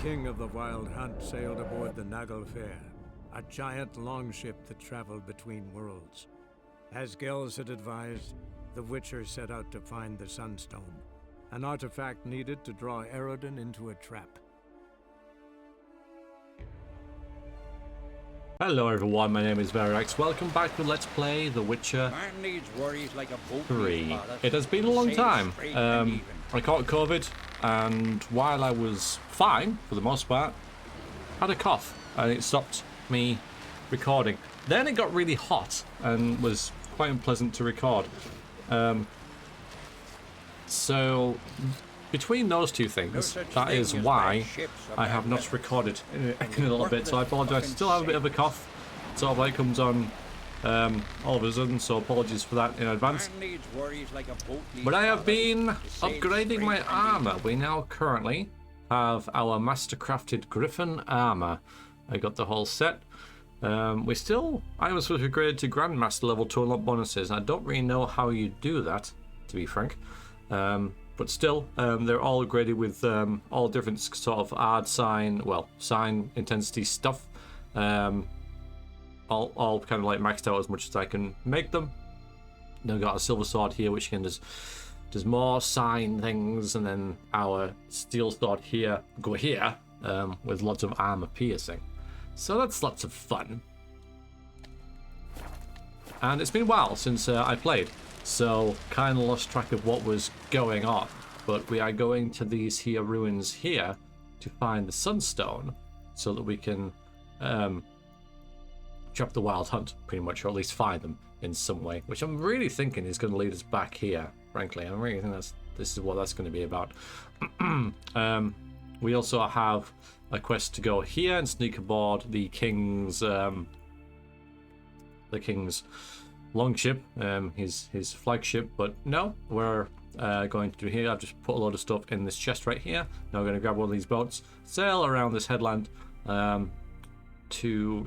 king of the Wild Hunt sailed aboard the Naglfair, a giant longship that traveled between worlds. As Gels had advised, the Witcher set out to find the Sunstone, an artifact needed to draw Eredin into a trap. Hello everyone, my name is Verax. Welcome back to Let's Play The Witcher 3. It has been a long time. I caught COVID, and while I was fine, for the most part, I had a cough, and it stopped me recording. Then it got really hot, and was quite unpleasant to record. So, between those two things, that is why I have not recorded in a little bit, so I apologise. I still have a bit of a cough, sort of like comes on all of a sudden, so apologies for that in advance. But I have been upgrading my armour. We now currently have our master-crafted Griffin armour. I got the whole set. I was supposed to upgrade to Grandmaster level to unlock bonuses. I don't really know how you do that, to be frank. But still, they're all graded with all different sort of art sign intensity stuff. All kind of like maxed out as much as I can make them. Then I've got a silver sword here, which can does more sign things, and then our steel sword here with lots of armor piercing. So that's lots of fun. And it's been a while since I played. So, kind of lost track of what was going on. But we are going to these here ruins here to find the Sunstone so that we can trap the Wild Hunt, pretty much, or at least find them in some way. Which I'm really thinking is going to lead us back here, frankly. I really think this is what that's going to be about. We also have a quest to go here and sneak aboard the King's longship, his flagship, but no, we're going to do here. I've just put a load of stuff in this chest right here. Now we're going to grab one of these boats, sail around this headland to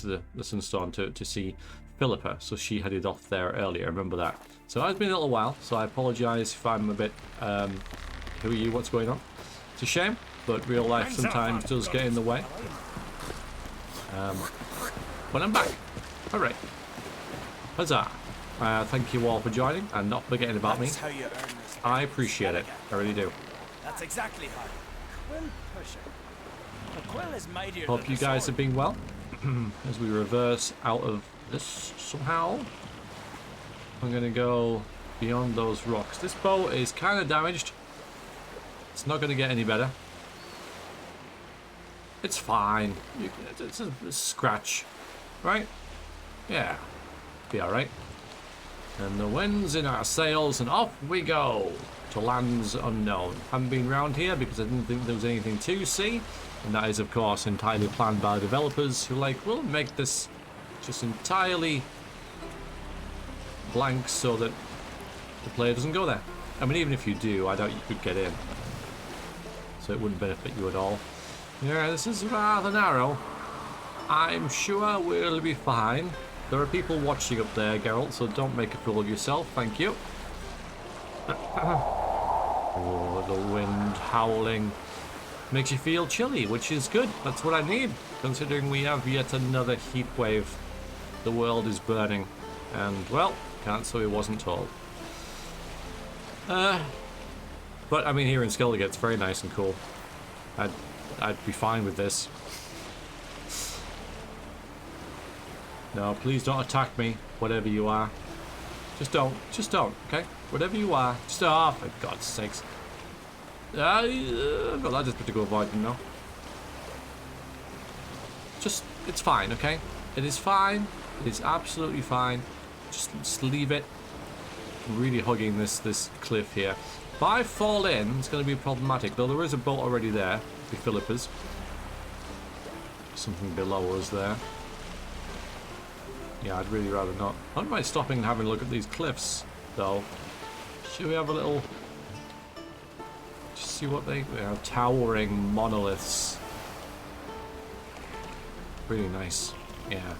the Sunstone to see Philippa. So she headed off there earlier, remember that. So it's been a little while, so I apologize if I'm a bit who are you, what's going on? It's a shame, but real life sometimes does get in the way. But I'm back. Alright. Huzzah! Thank you all for joining and not forgetting about me. I appreciate it. I really do. That's exactly how. Quill pusher. The quill is mightier. Hope you guys have been well. As we reverse out of this somehow. I'm gonna go beyond those rocks. This boat is kind of damaged. It's not gonna get any better. It's fine. It's a scratch, right? Yeah. Be alright. And the wind's in our sails, and off we go to lands unknown. Haven't been around here because I didn't think there was anything to see, and that is of course entirely planned by developers who we'll make this just entirely blank so that the player doesn't go there. I mean, even if you do, I doubt you could get in, so it wouldn't benefit you at all. Yeah, this is rather narrow. I'm sure we'll be fine. There are people watching up there, Geralt, so don't make a fool of yourself, thank you. Oh, the wind howling makes you feel chilly, which is good. That's what I need, considering we have yet another heat wave. The world is burning, and, well, can't say we wasn't told. But, I mean, here in Skellige, it's very nice and cool. I'd be fine with this. No, please don't attack me, whatever you are. Just don't, okay? Whatever you are, just, oh, for God's sakes. Well, I just have to go avoid them now. Just, it's fine, okay? It is fine. It is absolutely fine. Just leave it. I'm really hugging this cliff here. If I fall in, it's going to be problematic, though there is a boat already there, the Philippa's. Something below us there. Yeah, I'd really rather not. I don't mind stopping and having a look at these cliffs, though. Should we have a little... Just see what they are. Towering monoliths. Really nice. Yeah.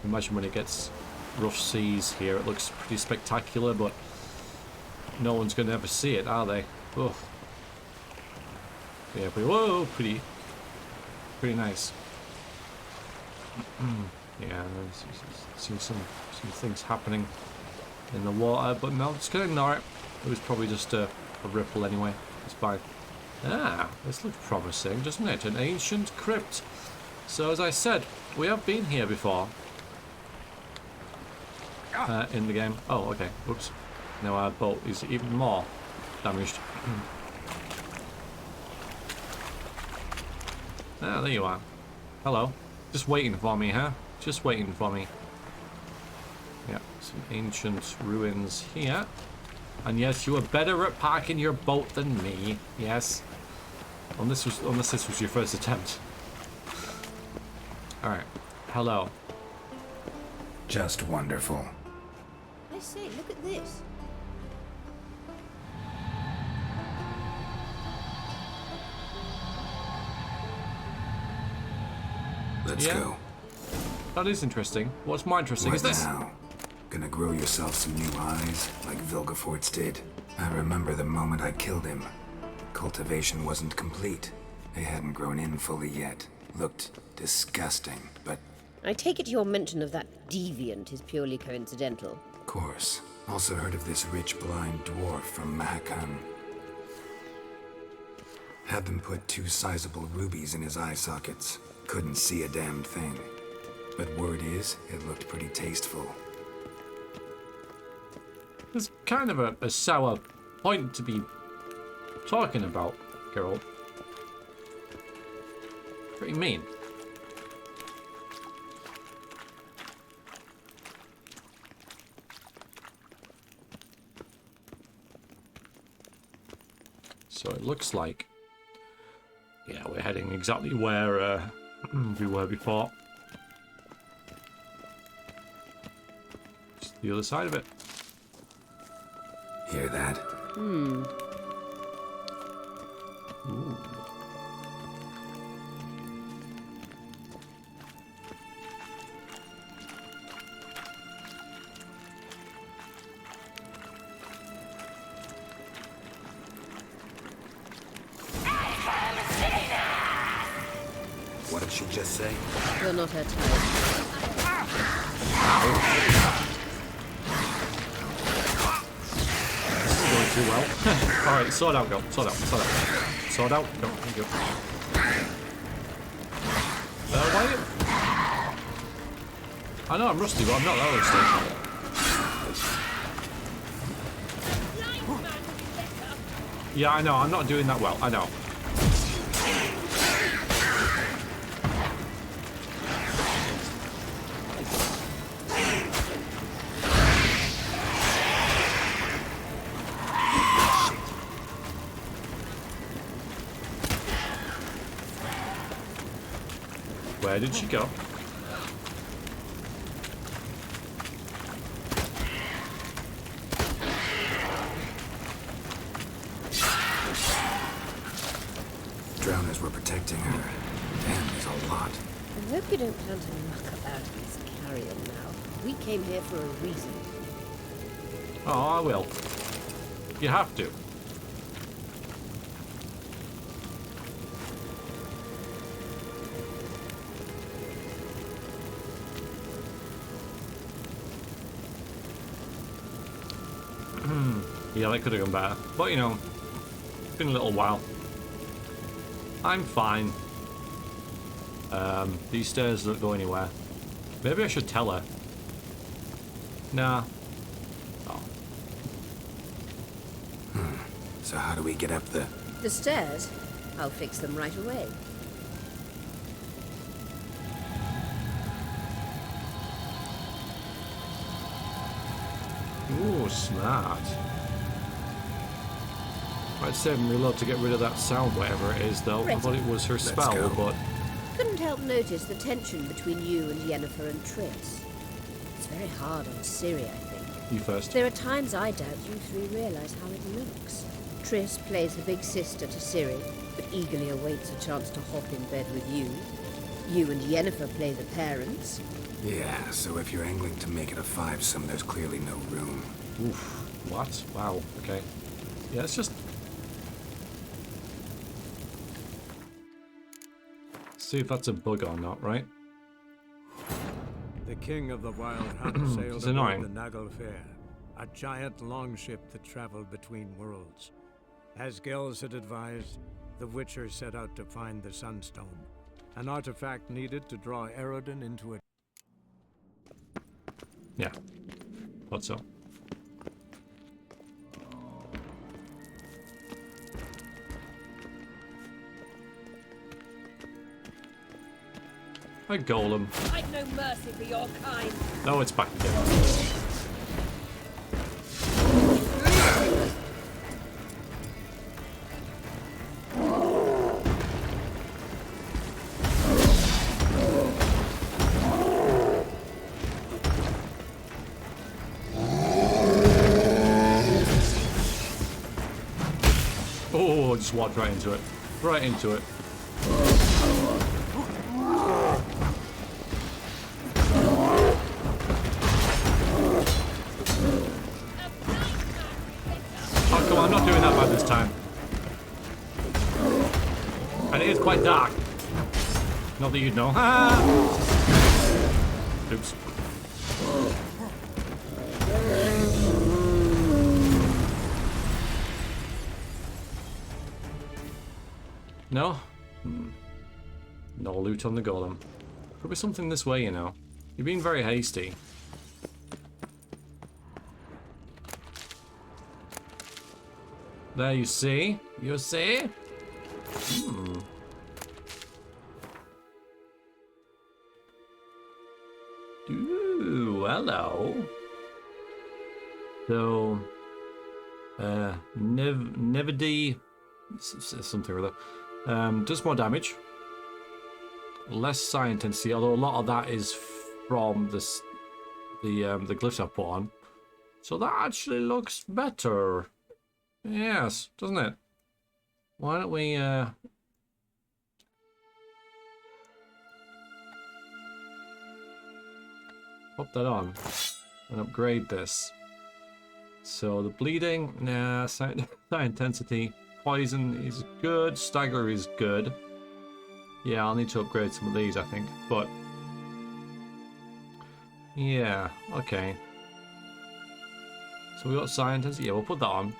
Imagine when it gets rough seas here, it looks pretty spectacular, but no one's going to ever see it, are they? Ugh. Yeah, whoa, pretty nice. Yeah, see some things happening in the water, but no, just gonna ignore it. It was probably just a ripple anyway. It's fine. Ah, this looks promising, doesn't it? An ancient crypt. So as I said, we have been here before. In the game. Oh, okay. Whoops. Now our boat is even more damaged. Ah, there you are. Hello. Just waiting for me, huh? Just waiting for me. Yeah, some ancient ruins here. And yes, you are better at parking your boat than me. Yes. Unless this was your first attempt. Alright. Hello. Just wonderful. I say, look at this. Let's go. That is interesting. What's more interesting is this. Now? Gonna grow yourself some new eyes, like Vilgefortz did? I remember the moment I killed him. Cultivation wasn't complete. They hadn't grown in fully yet. Looked disgusting, but... I take it your mention of that deviant is purely coincidental. Of course. Also heard of this rich blind dwarf from Mahakam. Had them put 2 sizable rubies in his eye sockets. Couldn't see a damn thing. But word is, it looked pretty tasteful. There's kind of a sour point to be talking about, girl. Pretty mean. So it looks like, yeah, we're heading exactly where we were before. Just the other side of it. Hear that? Hmm. Ooh. What did she just say? You're not her type. Going too well. Alright, sword out, go. Sword out, sword out. Sword out, go. There you go. Why? I know I'm rusty, but I'm not that rusty. Yeah, I know, I'm not doing that well. I know. Where did she go? Drowners were protecting her. Damn, there's a lot. I hope you don't plan to muck about in this carrion now. We came here for a reason. Oh, I will. You have to. Yeah, that could have gone better. But, you know, it's been a little while. I'm fine. These stairs don't go anywhere. Maybe I should tell her. Nah. Oh. So how do we get up the... The stairs? I'll fix them right away. Ooh, smart. I'd save him reload to get rid of that sound, whatever it is, though. I thought it was her spell, go. but... Couldn't help notice the tension between you and Yennefer and Triss. It's very hard on Ciri, I think. You first. There are times I doubt you three realize how it looks. Triss plays the big sister to Ciri, but eagerly awaits a chance to hop in bed with you. You and Yennefer play the parents. Yeah, so if you're angling to make it a 5-some, there's clearly no room. Oof. What? Wow. Okay. Yeah, it's just... See if that's a bug or not, right? The king of the Wild Hunt sailed It's aboard annoying. the Nagel Fair, a giant longship that traveled between worlds. As Gels had advised, the Witcher set out to find the Sunstone, an artifact needed to draw Eredin into a... Yeah. Thought so. A golem. I've no mercy for your kind. No, it's back again. Oh, just walked right into it. Right into it. Oh, come on, I'm not doing that bad this time. And it is quite dark. Not that you'd know. Oops. No? No loot on the golem. Could be something this way, you know. You're being very hasty. There, you see? You see? Ooh, hello. So, never D something or other. Does more damage. Less psi intensity, although a lot of that is from the glyphs I put on. So that actually looks better. Yes, doesn't it? Why don't we pop that on and upgrade this. So the bleeding, nah, psi intensity, poison is good, stagger is good. Yeah, I'll need to upgrade some of these, I think, but yeah, okay. So we got psi intensity, yeah, we'll put that on.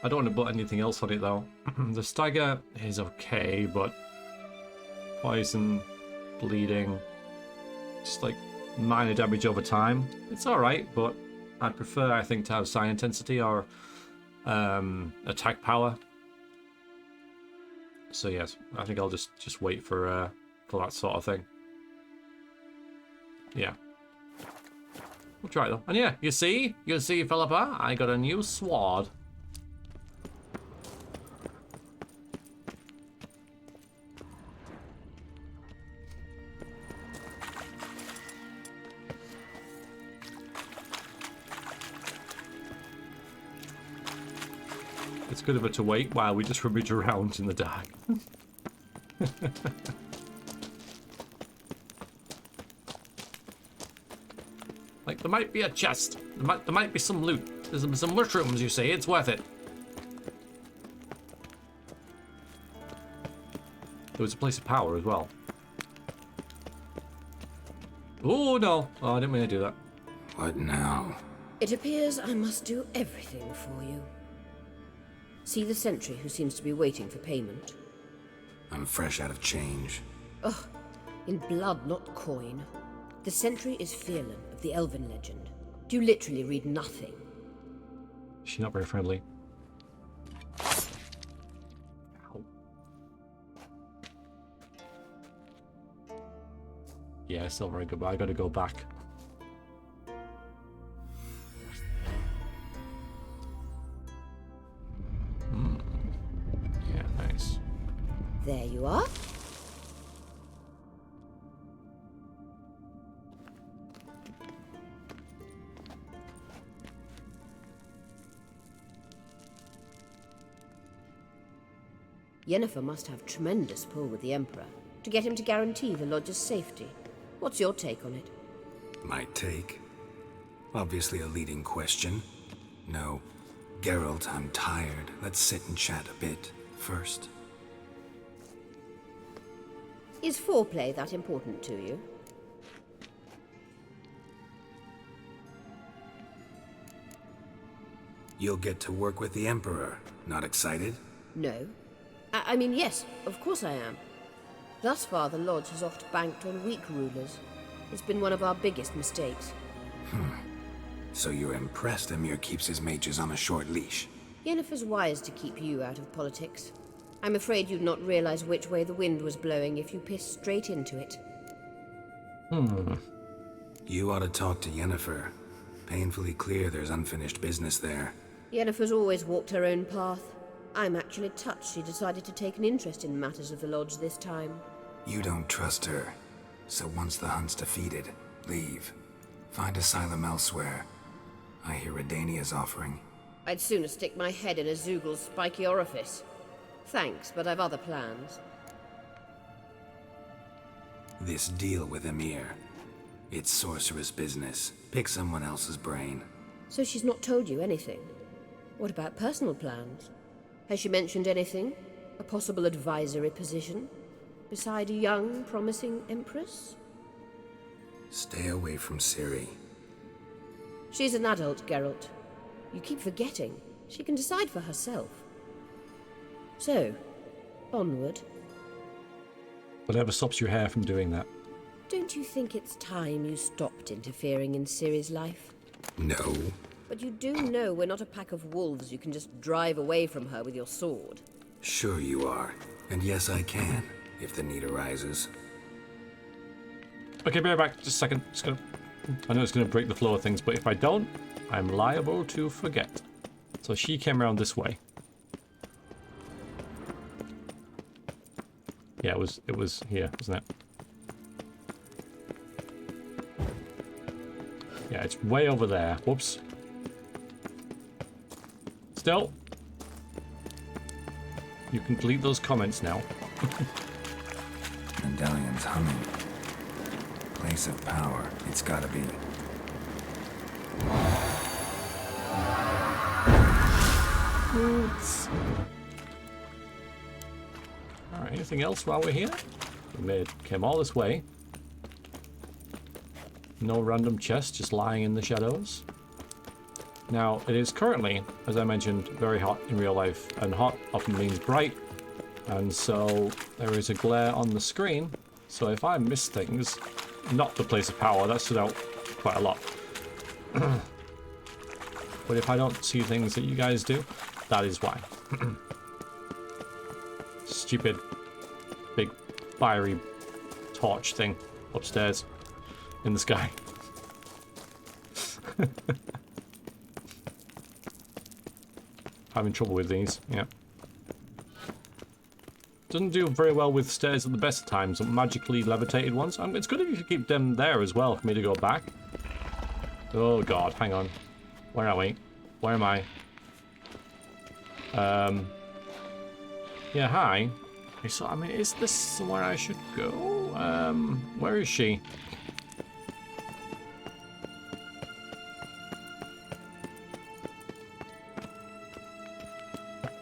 I don't want to put anything else on it though. The stagger is okay, but poison, bleeding, just like minor damage over time. It's alright, but I'd prefer, I think, to have psi intensity or attack power. So yes, I think I'll just wait for that sort of thing. Yeah. We'll try it though. And yeah, you see, Philippa, I got a new sword. It's good of it to wait while we just rummage around in the dark. Like, there might be a chest. There might be some loot. There's some mushrooms, you see. It's worth it. There was a place of power as well. Oh, no. Oh, I didn't mean to do that. What now? It appears I must do everything for you. See the sentry who seems to be waiting for payment? I'm fresh out of change. Ugh, in blood, not coin. The sentry is Fearlan of the Elven legend. Do you literally read nothing? She's not very friendly. Ow. Yeah, still very good, but I gotta go back. Yeah, nice. There you are. Yennefer must have tremendous pull with the Emperor to get him to guarantee the lodge's safety. What's your take on it? My take? Obviously a leading question. No. Geralt, I'm tired. Let's sit and chat a bit first. Is foreplay that important to you? You'll get to work with the Emperor. Not excited? No. I mean, yes, of course I am. Thus far, the Lodge has oft banked on weak rulers. It's been one of our biggest mistakes. So you're impressed Emir keeps his mages on a short leash? Yennefer's wise to keep you out of politics. I'm afraid you'd not realize which way the wind was blowing if you pissed straight into it. You ought to talk to Yennefer. Painfully clear there's unfinished business there. Yennefer's always walked her own path. I'm actually touched she decided to take an interest in matters of the Lodge this time. You don't trust her. So once the hunt's defeated, leave. Find asylum elsewhere. I hear Redania's offering. I'd sooner stick my head in a Zoogl's spiky orifice. Thanks, but I've other plans. This deal with Emir. It's sorceress business. Pick someone else's brain. So she's not told you anything? What about personal plans? Has she mentioned anything? A possible advisory position? Beside a young, promising empress? Stay away from Ciri. She's an adult, Geralt. You keep forgetting. She can decide for herself. So, onward. Whatever stops your hair from doing that. Don't you think it's time you stopped interfering in Ciri's life? No. But you do know we're not a pack of wolves you can just drive away from her with your sword. Sure you are. And yes, I can, if the need arises. Okay, be right back. Just a second. I know it's gonna break the flow of things, but if I don't, I'm liable to forget. So she came around this way. Yeah, it was here, wasn't it? Yeah, it's way over there. Whoops. Still. You can delete those comments now. Medallion's humming. Place of power. It's gotta be. Oops. Alright, anything else while we're here? We came all this way. No random chest, just lying in the shadows. Now, it is currently, as I mentioned, very hot in real life, and hot often means bright, and so there is a glare on the screen, so if I miss things, not the place of power, that stood out quite a lot. But if I don't see things that you guys do, that is why. Stupid, big, fiery torch thing upstairs in the sky. Having trouble with these, yeah. Doesn't do very well with stairs at the best of times, magically levitated ones. It's good if you keep them there as well for me to go back. Oh god, hang on. Where are we? Where am I? Yeah, hi. So, I mean, is this somewhere I should go? Where is she?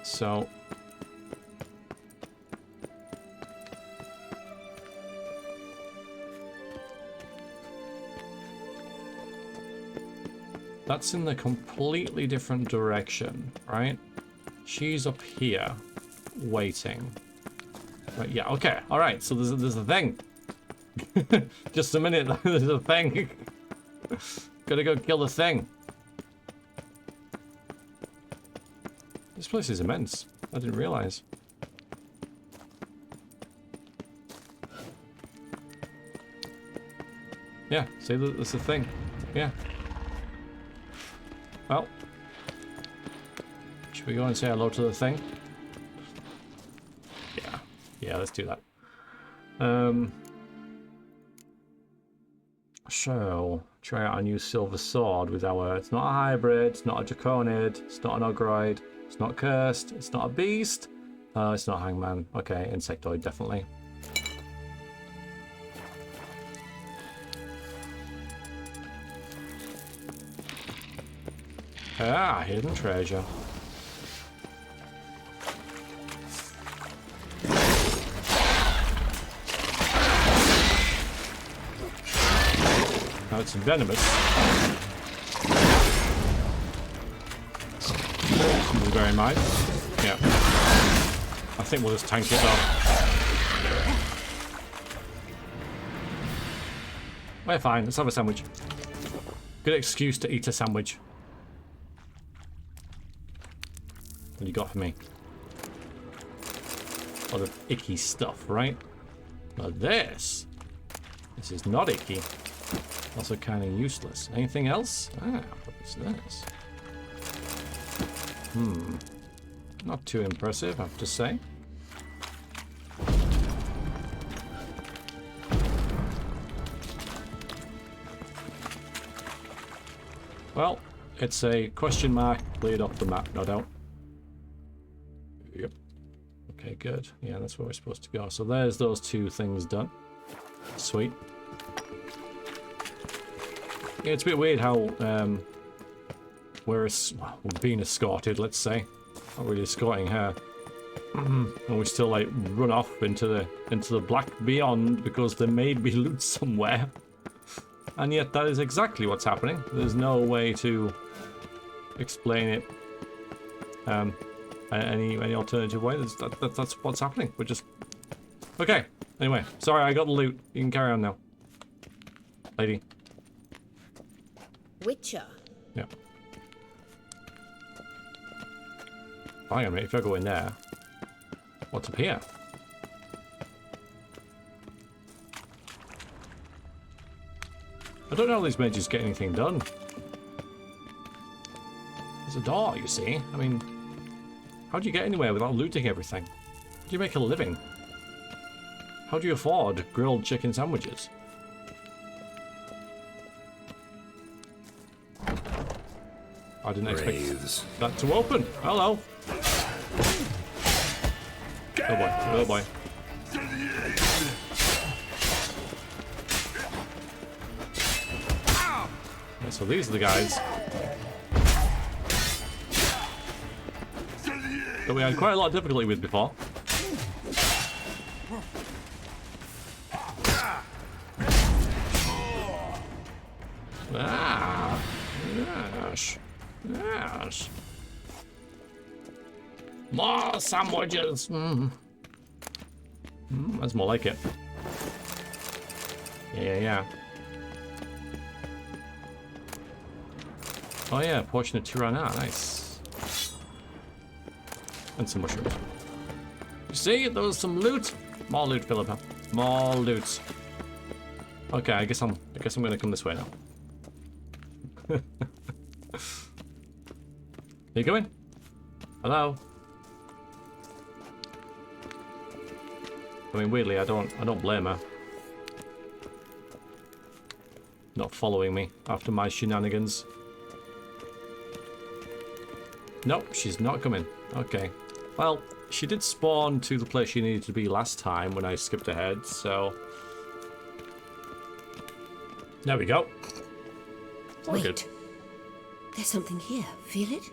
So... that's in the completely different direction, right? She's up here, waiting. Right, yeah, okay, alright, so there's a thing. Just a minute, there's a thing. Gotta go kill the thing. This place is immense. I didn't realize. Yeah, see, there's a thing. Yeah. Well. Should we go and say hello to the thing? Yeah. Yeah, let's do that. So, try out our new silver sword with our... It's not a hybrid, it's not a draconid, it's not an ogroid, it's not cursed, it's not a beast. It's not hangman. Okay, insectoid, definitely. Ah, hidden treasure. Now it's venomous. Bear in mind. Yeah. I think we'll just tank it though. We're fine. Let's have a sandwich. Good excuse to eat a sandwich. What do you got for me? A lot of icky stuff, right? But this is not icky. Also kind of useless. Anything else? Ah, what's this? Not too impressive, I have to say. Well, it's a question mark cleared off the map, no doubt. Yep. Okay, good. Yeah, that's where we're supposed to go. So there's those two things done. Sweet. Yeah, it's a bit weird how we're being escorted, let's say. Not really escorting her. And we still like run off into the black beyond because there may be loot somewhere. And yet that is exactly what's happening. There's no way to explain it any alternative way. That's what's happening. We're just... Okay. Anyway, sorry, I got the loot. You can carry on now. Lady. Witcher. Yeah. Hang on a minute, if I go in there... What's up here? I don't know how these mages get anything done. There's a door, you see. I mean, how do you get anywhere without looting everything? How do you make a living? How do you afford grilled chicken sandwiches? I didn't expect that to open. Hello. Oh boy, oh boy. Yeah, so these are the guys that we had quite a lot of difficulty with before. Ah, yes, yes. More sandwiches. That's more like it. Yeah. Oh yeah, portion of Tirana, nice. And some mushrooms. You see, there was some loot. More loot, Philippa. More loot. Okay, I guess I'm gonna come this way now. You going? Hello? I mean, weirdly, I don't blame her. Not following me after my shenanigans. Nope, she's not coming. Okay. Well, she did spawn to the place she needed to be last time when I skipped ahead, so... There we go. Wait. Good. There's something here. Feel it?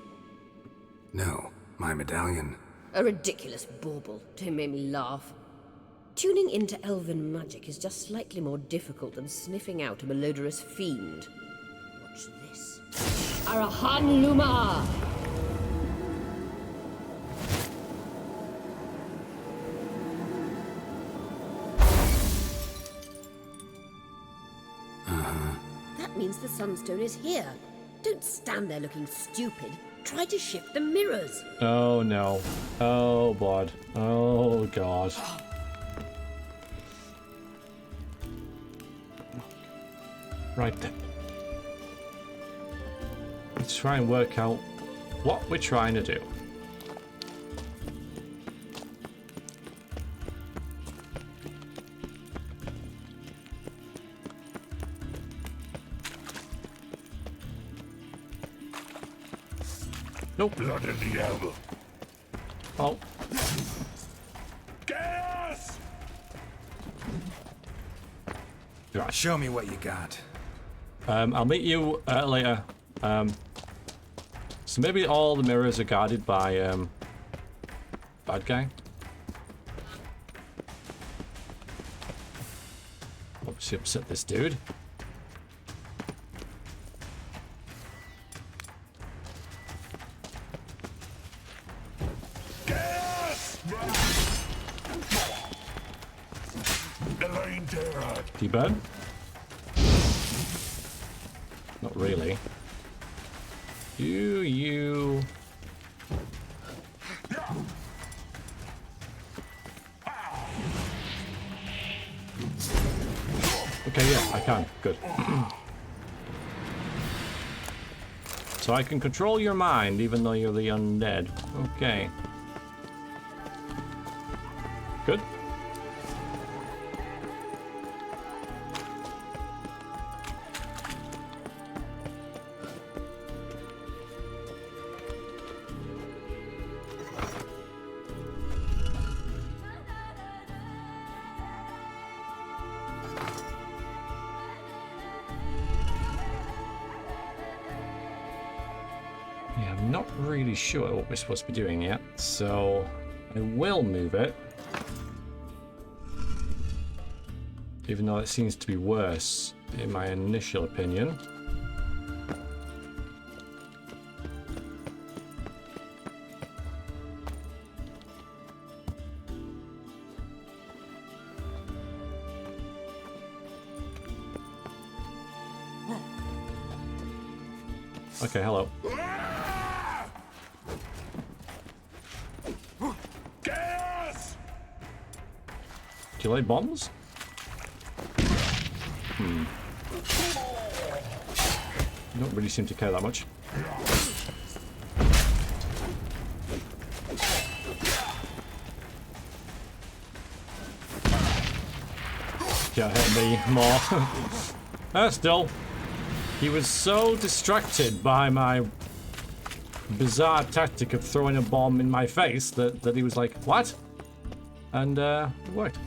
No, my medallion. A ridiculous bauble. Don't make me laugh. Tuning into elven magic is just slightly more difficult than sniffing out a malodorous fiend. Watch this. Arahan Luma! That means the Sunstone is here. Don't stand there looking stupid. Try to shift the mirrors. Oh no. Oh god. Oh god. Right then. Let's try and work out what we're trying to do. Nope. Blood in the elbow. Oh. Gas! Right. Show me what you got. I'll meet you later. So maybe all the mirrors are guarded by bad guy. Obviously upset this dude. T-burn? Not really. You... Okay, yeah, I can. Good. So I can control your mind, even though you're the undead. Okay. Good. Yeah, I'm not really sure what we're supposed to be doing yet, so I will move it. Even though it seems to be worse, in my initial opinion. Okay, hello. Gas! Do you lay bombs? You don't really seem to care that much. Can't hit me more. Still. He was so distracted by my bizarre tactic of throwing a bomb in my face that he was like, what? And it worked.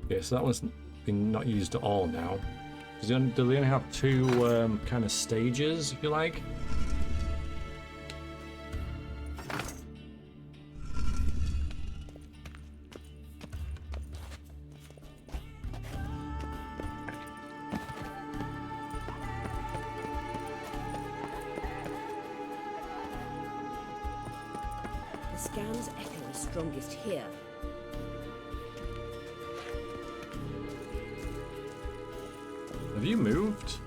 Okay, so that one's been not used at all now. Do they only have two kind of stages, if you like? The scan's echo is strongest here. Have you moved?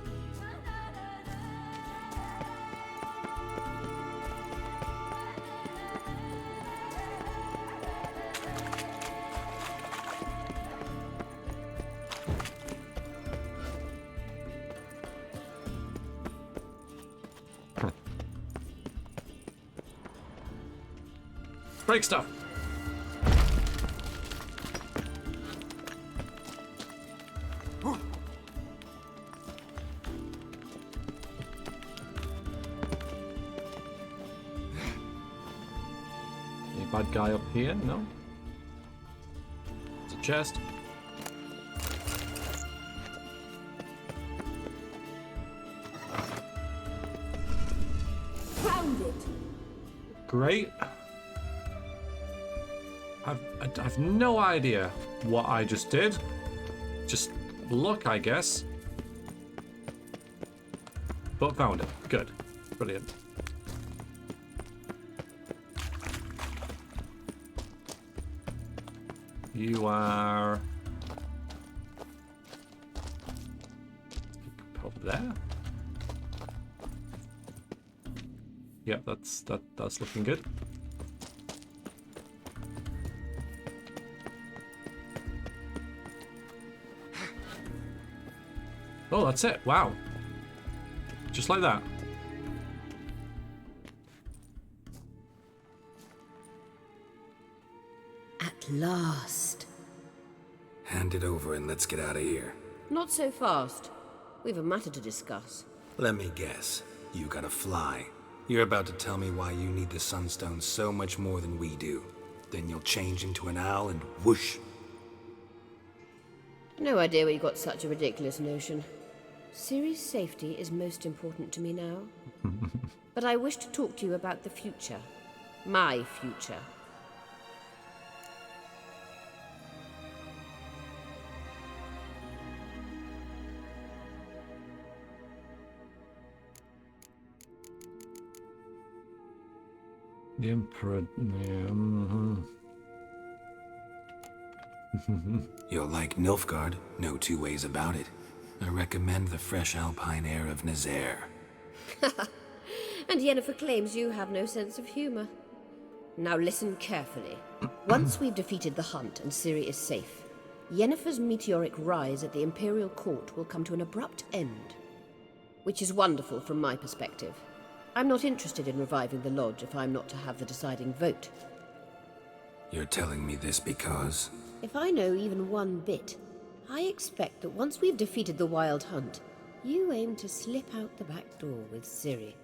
Break stuff. Any bad guy up here? No. It's a chest. Found it! Great. I've no idea what I just did. Just luck, I guess. But found it. Good. Brilliant. You are over there. Yep, that's looking good. Oh, that's it. Wow. Just like that. At last. Hand it over and let's get out of here. Not so fast. We've a matter to discuss. Let me guess. You gotta fly. You're about to tell me why you need the Sunstone so much more than we do. Then you'll change into an owl and whoosh. No idea where you got such a ridiculous notion. Ciri's safety is most important to me now. But I wish to talk to you about the future. My future. The Emperor... Yeah, You'll like Nilfgaard, no two ways about it. I recommend the fresh alpine air of Nazaire. And Yennefer claims you have no sense of humor. Now listen carefully. Once we've defeated the hunt and Ciri is safe, Yennefer's meteoric rise at the Imperial Court will come to an abrupt end. Which is wonderful from my perspective. I'm not interested in reviving the Lodge if I'm not to have the deciding vote. You're telling me this because... If I know even one bit, I expect that once we've defeated the Wild Hunt, you aim to slip out the back door with Ciri.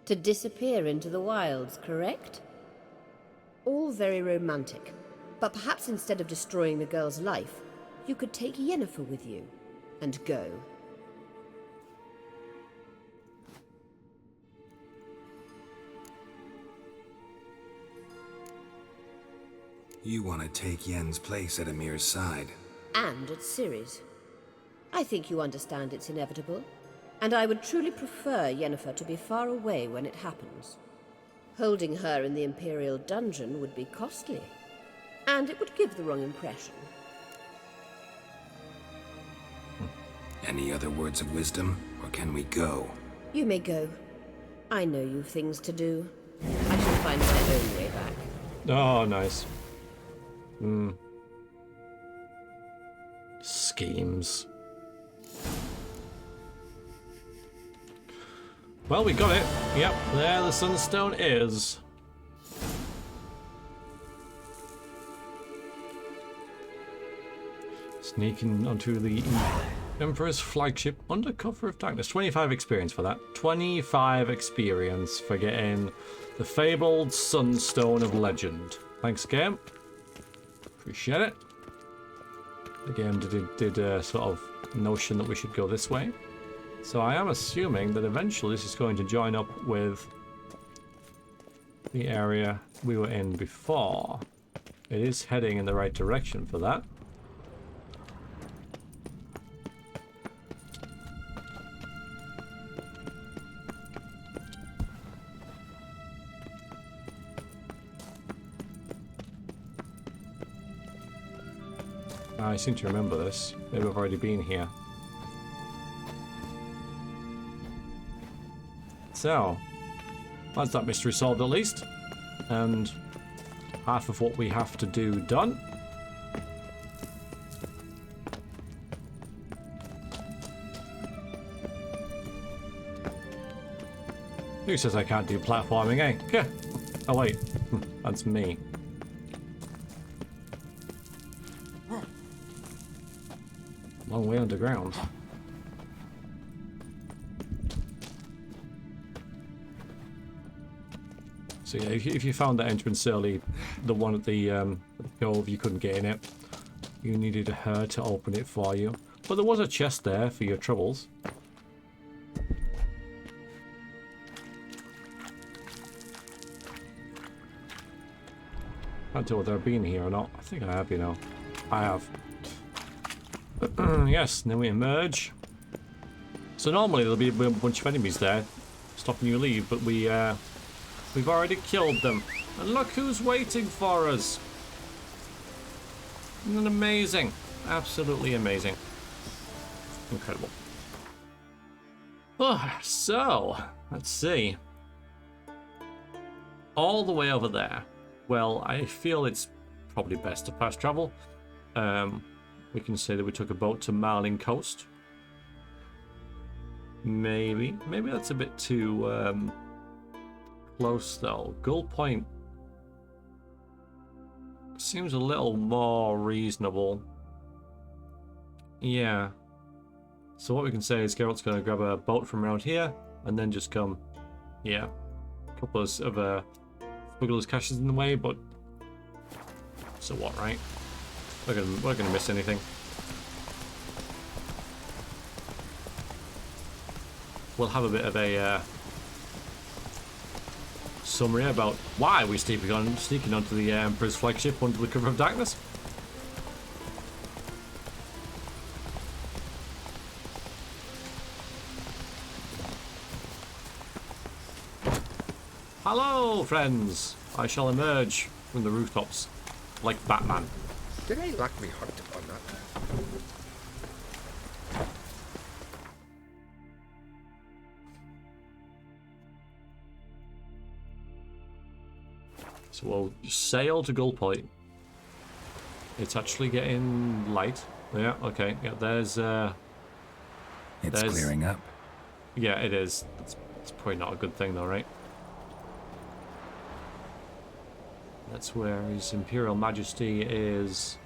To disappear into the wilds, correct? All very romantic. But perhaps instead of destroying the girl's life, you could take Yennefer with you and go. You want to take Yen's place at Amir's side. And at Ciri's. I think you understand it's inevitable, and I would truly prefer Yennefer to be far away when it happens. Holding her in the Imperial dungeon would be costly, and it would give the wrong impression. Any other words of wisdom, or can we go? You may go. I know you've things to do. I shall find my own way back. Oh, nice. Schemes. Well, we got it. Yep, there the Sunstone is. Sneaking onto the Emperor's flagship under cover of darkness. 25 experience for that. 25 experience for getting the fabled Sunstone of Legend. Thanks, game. Appreciate it. The game did a sort of notion that we should go this way. So I am assuming that eventually this is going to join up with the area we were in before. It is heading in the right direction for that. I seem to remember this. Maybe I've already been here. So, that's that mystery solved at least. And half of what we have to do done. Who says I can't do platforming, eh? Yeah. Oh wait, that's me. Long way underground. So yeah, if you found that entrance early, the one at the cove, you couldn't get in it. You needed her to open it for you. But there was a chest there for your troubles. Can't tell whether I've been here or not. I think I have, you know. I have. Yes, and then we emerge. So normally there'll be a bunch of enemies there stopping you leave, but we've already killed them. And look who's waiting for us. Isn't that amazing? Absolutely amazing. Incredible. Oh, so, let's see. All the way over there. Well, I feel it's probably best to fast travel. We can say that we took a boat to Marling Coast. Maybe that's a bit too close though. Gull Point seems a little more reasonable. Yeah. So what we can say is Geralt's going to grab a boat from around here and then just come. Yeah. A couple of smugglers' caches in the way, but so what, right? We're gonna miss anything. We'll have a bit of a summary about why we're sneaking onto the Emperor's flagship under the cover of darkness. Hello, friends. I shall emerge from the rooftops like Batman. Did I lack me heart on that? So we'll sail to Gull Point. It's actually getting light. Yeah, okay. Yeah, there's It's clearing up. Yeah, it is. It's probably not a good thing though, right? That's where His Imperial Majesty is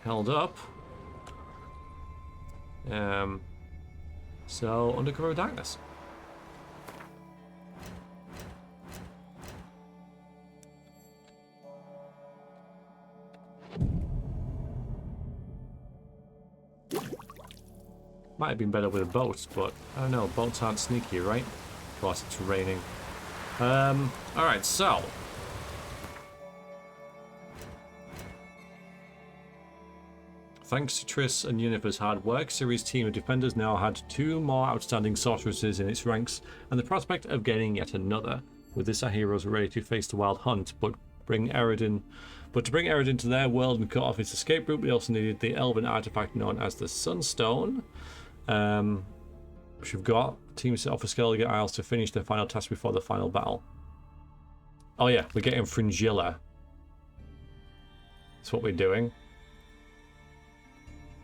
held up. So under cover of darkness. Might have been better with a boat, but I don't know. Boats aren't sneaky, right? Of course, it's raining. Alright, so. Thanks to Triss and Yennefer's hard work, Ciri's team of defenders now had 2 more outstanding sorceresses in its ranks, and the prospect of getting yet another. With this, our heroes were ready to face the wild hunt, but to bring Eredin to their world and cut off its escape route, we also needed the elven artifact known as the Sunstone. Which we've got. Team set off for Skellige Isles to finish their final task before the final battle. Oh yeah, we're getting Fringilla. That's what we're doing.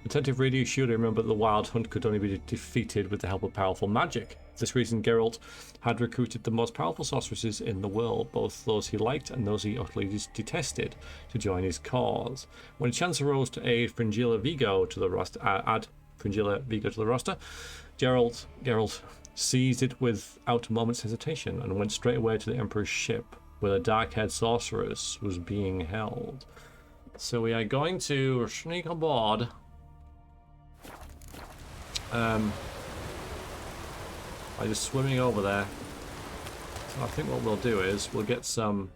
Attentive reader should remember that the wild hunt could only be defeated with the help of powerful magic. For this reason, Geralt had recruited the most powerful sorceresses in the world, both those he liked and those he utterly detested, to join his cause. When a chance arose to add Fringilla Vigo to the roster, Geralt seized it without a moment's hesitation and went straight away to the Emperor's ship, where the dark-haired sorceress was being held. So we are going to sneak on board. By just swimming over there. So I think what we'll do is we'll get some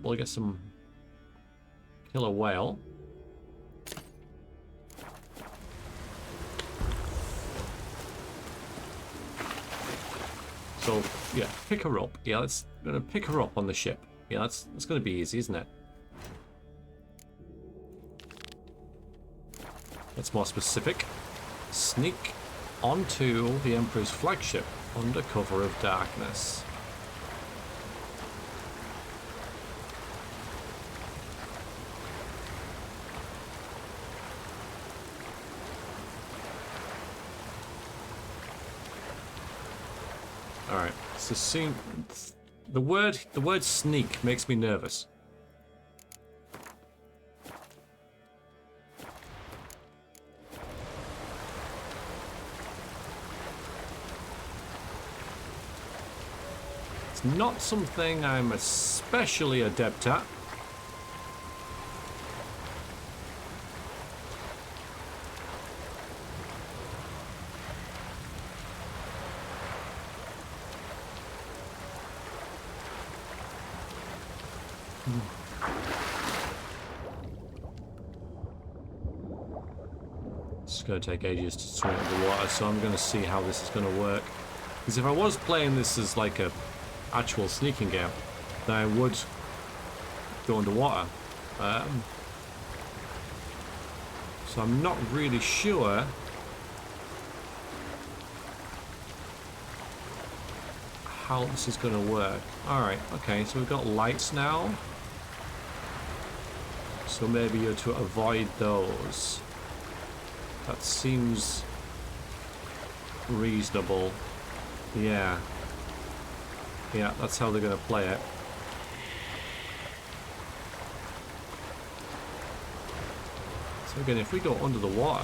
we'll get some killer whale. So yeah, pick her up. Yeah, let's gonna pick her up on the ship. Yeah, that's gonna be easy, isn't it? That's more specific. Sneak onto the Emperor's flagship under cover of darkness. All right. So soon, the word sneak makes me nervous. Not something I'm especially adept at. It's going to take ages to swim underwater, so I'm going to see how this is going to work. Because if I was playing this as like a actual sneaking game, then I would go underwater. So I'm not really sure how this is going to work. Alright, okay, so we've got lights now. So maybe you're to avoid those. That seems reasonable. Yeah. Yeah, that's how they're going to play it. So again, if we go under the water...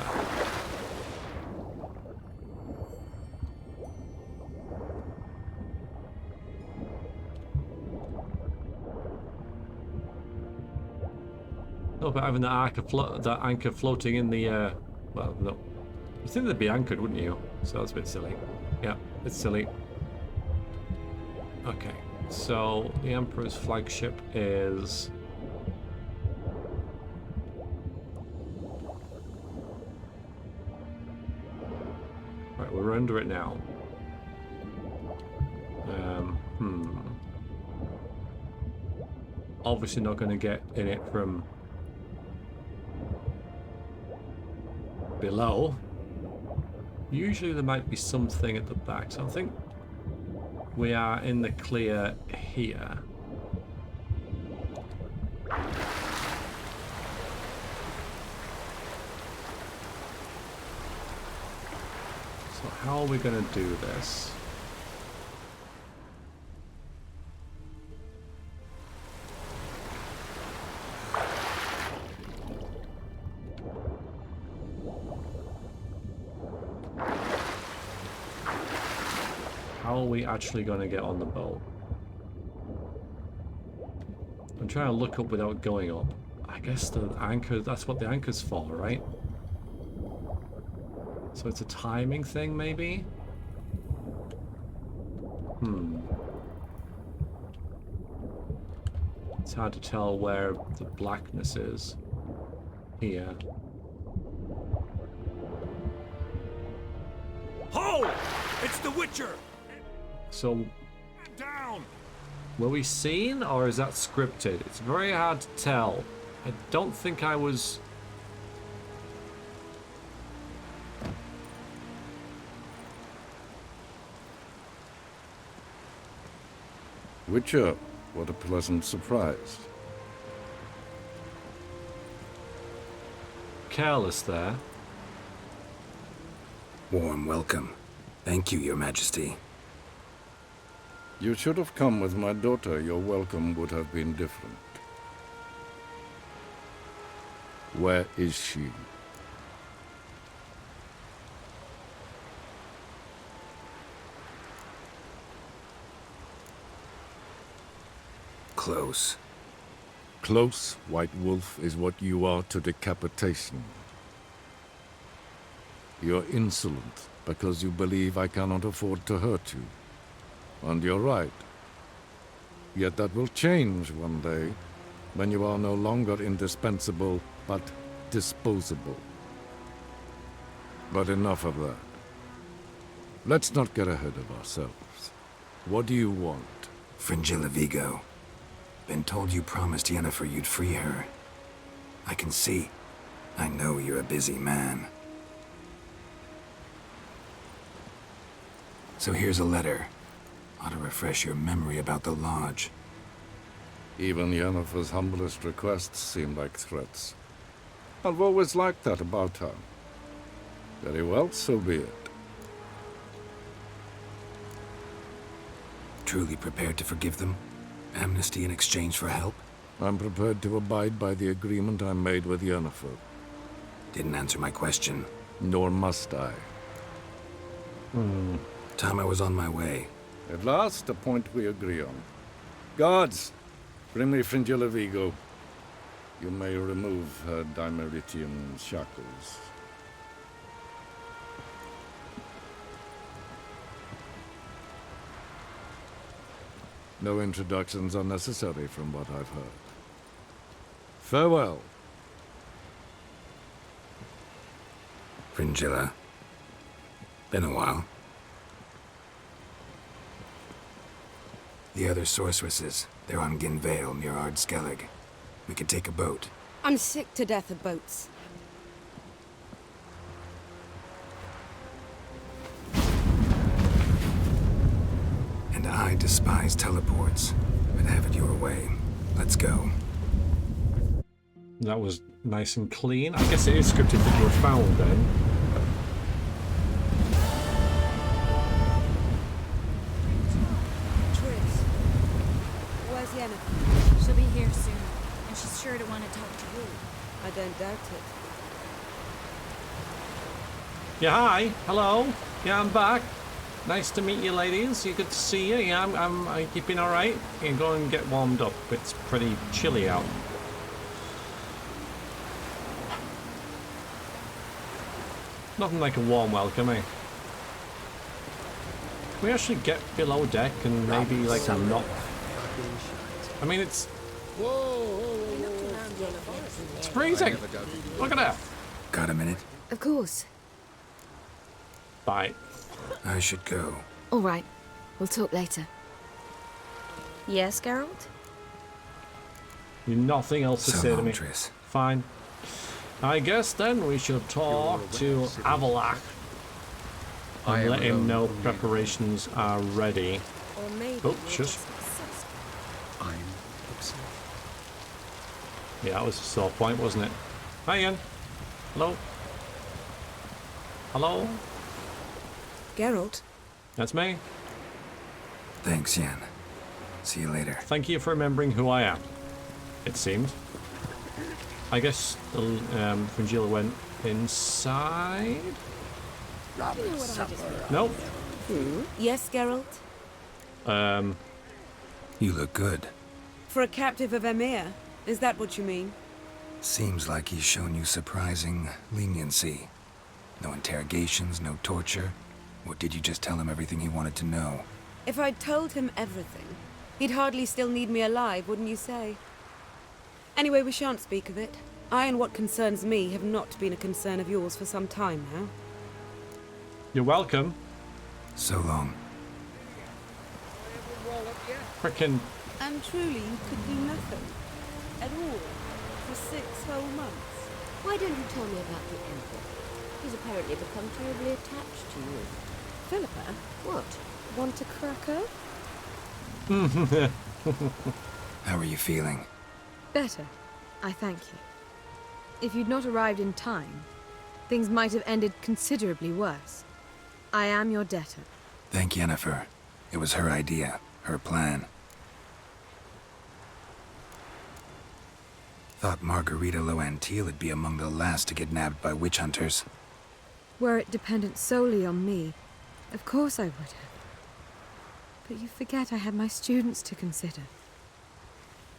No, but having that anchor floating in the... well, no. You'd think they'd be anchored, wouldn't you? So that's a bit silly. Yeah, it's silly. Okay, so the Emperor's flagship is... Right, we're under it now. obviously not going to get in it from below. Usually there might be something at the back, so I think we are in the clear here. So how are we going to do this? How are we actually going to get on the boat? I'm trying to look up without going up. I guess the anchor, that's what the anchor's for, right? So it's a timing thing, maybe? It's hard to tell where the blackness is. Here. Ho! It's the Witcher! So, Down! were we seen, or is that scripted? It's very hard to tell. I don't think I was... Witcher, what a pleasant surprise. Careless there. Warm welcome. Thank you, Your Majesty. You should have come with my daughter. Your welcome would have been different. Where is she? Close. Close, White Wolf, is what you are to decapitation. You're insolent because you believe I cannot afford to hurt you. And you're right. Yet that will change one day, when you are no longer indispensable, but disposable. But enough of that. Let's not get ahead of ourselves. What do you want? Fringilla Vigo. Been told you promised Yennefer you'd free her. I can see. I know you're a busy man. So here's a letter. Ought to refresh your memory about the Lodge. Even Yennefer's humblest requests seem like threats. I've always liked that about her. Very well, so be it. Truly prepared to forgive them? Amnesty in exchange for help? I'm prepared to abide by the agreement I made with Yennefer. Didn't answer my question. Nor must I. Time I was on my way. At last, a point we agree on. Guards, bring me Fringilla Vigo. You may remove her dimeritium shackles. No introductions are necessary from what I've heard. Farewell. Fringilla. Been a while. The other sorceresses, they're on Ginvale near Ardskellig. We could take a boat. I'm sick to death of boats. And I despise teleports. But have it your way. Let's go. That was nice and clean. I guess it is scripted that you were found then. She'll be here soon, and she's sure to want to talk to you. I don't doubt it. Yeah, hi. Hello. Yeah, I'm back. Nice to meet you, ladies. Good to see you. Yeah, I'm keeping all right. You can go and get warmed up. It's pretty chilly out. Nothing like a warm welcome, eh? Can we actually get below deck and maybe like not... I mean, it's freezing. Look at that. Got a minute? Of course. Bye. I should go. All right. We'll talk later. Yes, Geralt? You've nothing else to say to me. Triss. Fine. I guess then we should talk to Avalak and let him know preparations are ready. Or maybe Oh, shush. I'm upset. Yeah, that was a sore point, wasn't it? Hi, Ian. Hello. Hello. Geralt, That's me. Thanks, Yen. See you later. Thank you for remembering who I am. It seems. I guess Fringilla went inside. Nope. yes, Geralt? You look good. For a captive of Emir, is that what you mean? Seems like he's shown you surprising leniency. No interrogations, no torture. Or did you just tell him everything he wanted to know? If I'd told him everything, he'd hardly still need me alive, wouldn't you say? Anyway, we shan't speak of it. I and what concerns me have not been a concern of yours for some time now. You're welcome. So long. Frickin' And truly, you could do nothing. At all. For 6 whole months. Why don't you tell me about the Emperor? He's apparently become terribly attached to you. Philippa, What? want a cracker? How are you feeling? Better, I thank you. If you'd not arrived in time, things might have ended considerably worse. I am your debtor. Thank Yennefer. It was her idea, her plan. Thought Margarita Loantil would be among the last to get nabbed by witch hunters. Were it dependent solely on me, of course I would have. But you forget I had my students to consider.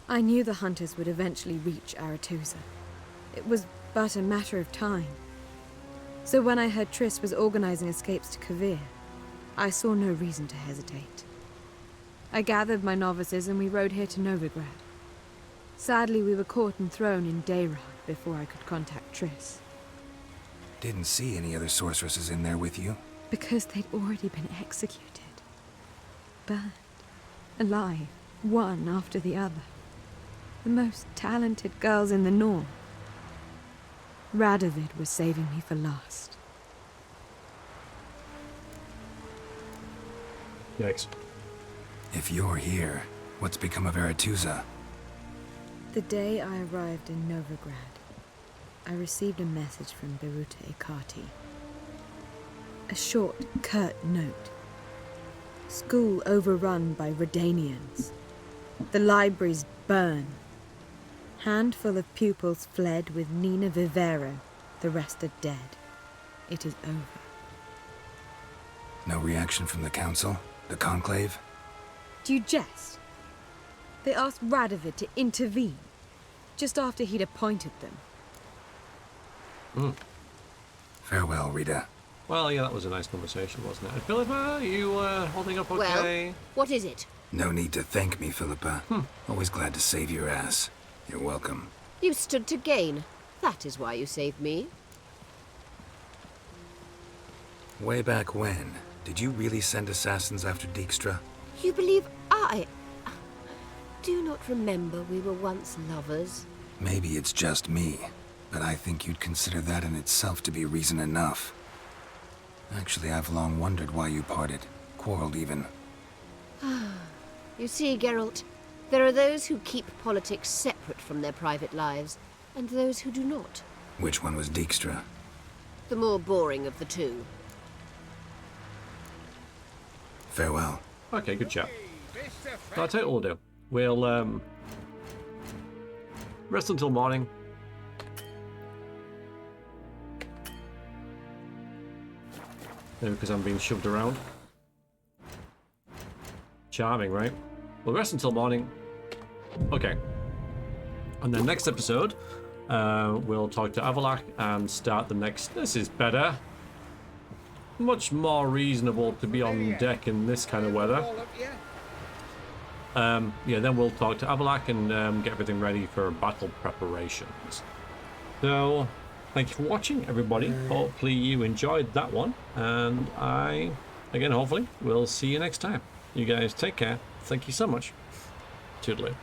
I knew the hunters would eventually reach Aretusa. It was but a matter of time. So when I heard Triss was organizing escapes to Kavir, I saw no reason to hesitate. I gathered my novices and we rode here to Novigrad. Sadly, we were caught and thrown in Dayrod before I could contact Triss. Didn't see any other sorceresses in there with you? Because they'd already been executed. Burned. Alive. One after the other. The most talented girls in the North. Radovid was saving me for last. yikes. If you're here, what's become of Aretusa? The day I arrived in Novigrad, I received a message from Beruta Ikati. A short, curt note. School overrun by Redanians. The libraries burn. Handful of pupils fled with Nina Vivero. The rest are dead. It is over. No reaction from the council? The conclave? Do you jest? They asked Radovid to intervene, just after he'd appointed them. Farewell, Rita. Well, yeah, that was a nice conversation, wasn't it? Philippa, are you holding up okay? Well, what is it? No need to thank me, Philippa. Always glad to save your ass. You're welcome. You stood to gain. That is why you saved me. Way back when, did you really send assassins after Dijkstra? You believe I... Do not remember we were once lovers? Maybe it's just me, but I think you'd consider that in itself to be reason enough. Actually, I've long wondered why you parted. Quarreled even. You see, Geralt, there are those who keep politics separate from their private lives, and those who do not. Which one was Dijkstra? The more boring of the two. Farewell. Okay, good chat. So I'll tell you what we'll do. We'll rest until morning. Maybe because I'm being shoved around. Charming, right? We'll rest until morning. Okay. On the next episode, we'll talk to Avalak and start the next... This is better. Much more reasonable to be on deck in this kind of weather. Yeah, then we'll talk to Avalak and get everything ready for battle preparations. So, thank you for watching, everybody. Hopefully you enjoyed that one. And I, again, hopefully, will see you next time. You guys take care. Thank you so much. Toodaloo.